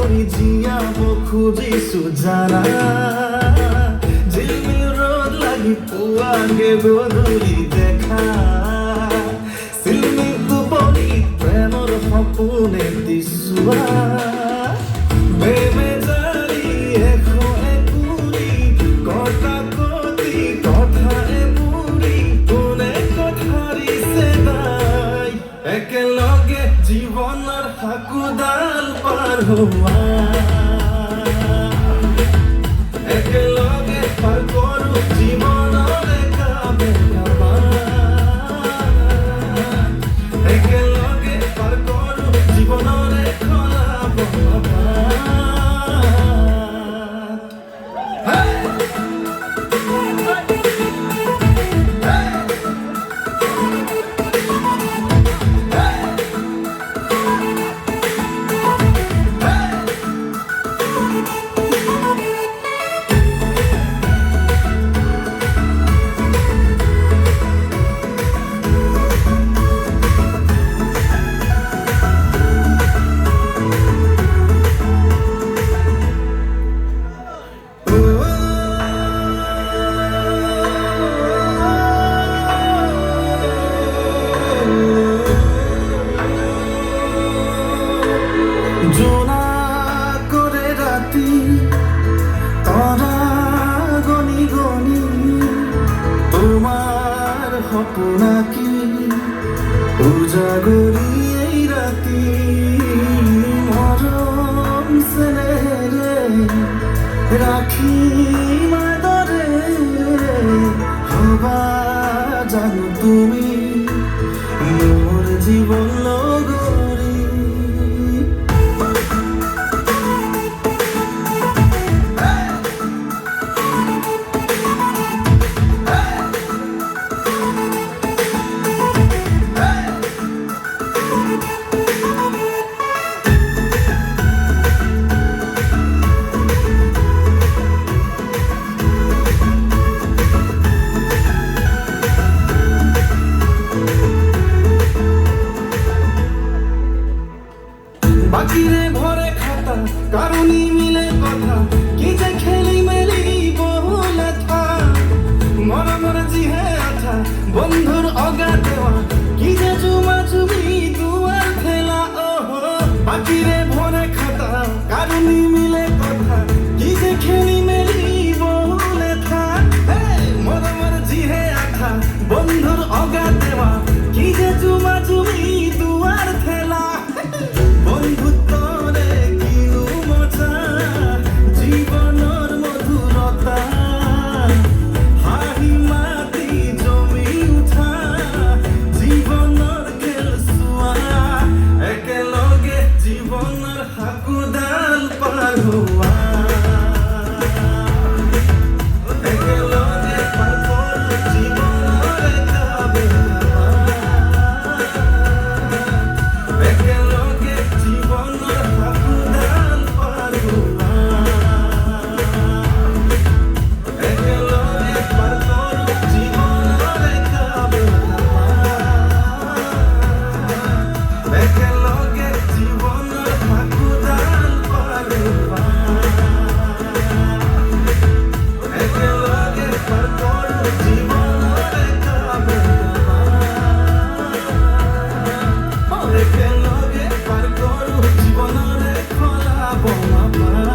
কৰি জীয়াব খুজিছো জানা ঝিলমিল ৰ'দ লাগি পুৱাগে গধূলি দেখা চিলমিল টোপনি প্ৰেমৰ সপোনে দিছোৱা বেমেজালি এশো একুৰি কটাকটি কথাৰে বুৰি কোনে কথাৰিছে তাই একেলগে জীৱনৰ হাকুডাল পাৰ হোৱা একেলগে পাৰ কৰো জীৱনৰ একা একেলগে পাৰ কৰো জীৱনৰ খোলা জোনা করে রাতি তরা গনি গনি তোমার সপোনাকি উজাগরি এই রাতি মরম চেনেৰে রাখি মাদরে হবা জানো তুমি মোর জীবন লগৰী বাকিরে ভরে খাতা কারণই মিলে কথা কি যে খেলি মেলি বহু লেথা মরমর জিহে আঠা বন্ধুর অগা দেওয়া কি যে জুমা জুমি দুয়ার খেলা ওহো বাকিরে ভরে খাতা কারণই মিলে কথা কি যে খেলি মেলি বহু লেথা মরমর জিহে আঠা বন্ধুর অগা দেওয়া কি যে জুমা জুমি দুয়ার খেলা বন্ধুত্বরে কিনু মজা জীবনৰ মধুৰতা হাঁহি মাতি জমি উঠা জীৱনৰ খেল চোৱা একেলগে জীৱনৰ হাকুডাল পাৰ হোৱা একেলগে পাৰ কৰো জীৱনৰ একা বেলা একেলগে জীৱনৰ হাকুডাল পাৰ হোৱা একেলগে পাৰ কৰো জীৱনৰ একা বেলা একেলগে জীৱনৰ হাকুডাল পাৰ হোৱা একেলগে পাৰ কৰো জীৱনৰ একা বেলা একেলগে পাৰ কৰো জীৱনৰে খোলা বমা